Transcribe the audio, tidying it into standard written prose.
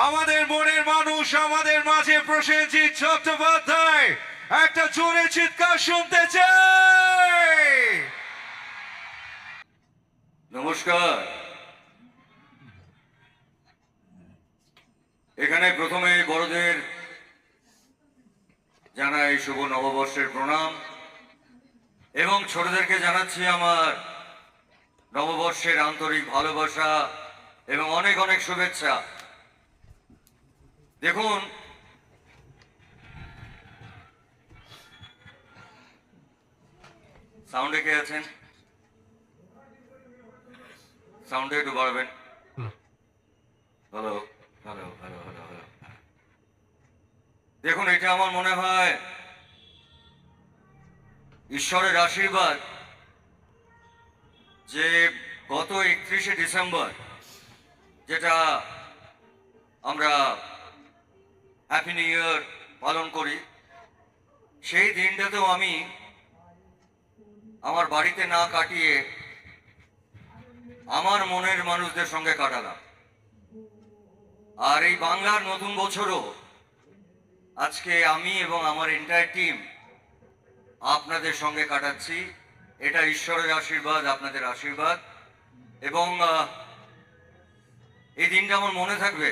আমাদের মনের মানুষ, আমাদের মাঝে প্রসেনজিৎ চট্টোপাধ্যায়, একটা জোরে চিৎকার শুনতে চাই। নমস্কার। এখানে প্রথমে বড়দের জানাই শুভ নববর্ষের প্রণাম এবং ছোটদেরকে জানাচ্ছি আমার নববর্ষের আন্তরিক ভালোবাসা এবং অনেক অনেক শুভেচ্ছা। দেখুন, সাউন্ডে কে আছেন? সাউন্ডে একটু বাড়বেন। Hello hello hello hello hello. দেখুন, এটা আমার মনে হয় ঈশ্বরের আশীর্বাদ যে গত 31শে ডিসেম্বর, যেটা আমরা হ্যাপি নিউ ইয়ার পালন করি, সেই দিনটাতেও আমি আমার বাড়িতে না কাটিয়ে আমার মনের মানুষদের সঙ্গে কাটালাম। আর এই বাংলার নতুন বছরও আজকে আমি এবং আমার এন্টায়ার টিম আপনাদের সঙ্গে কাটাচ্ছি। এটা ঈশ্বরের আশীর্বাদ, আপনাদের আশীর্বাদ, এবং এই দিনটা আমার মনে থাকবে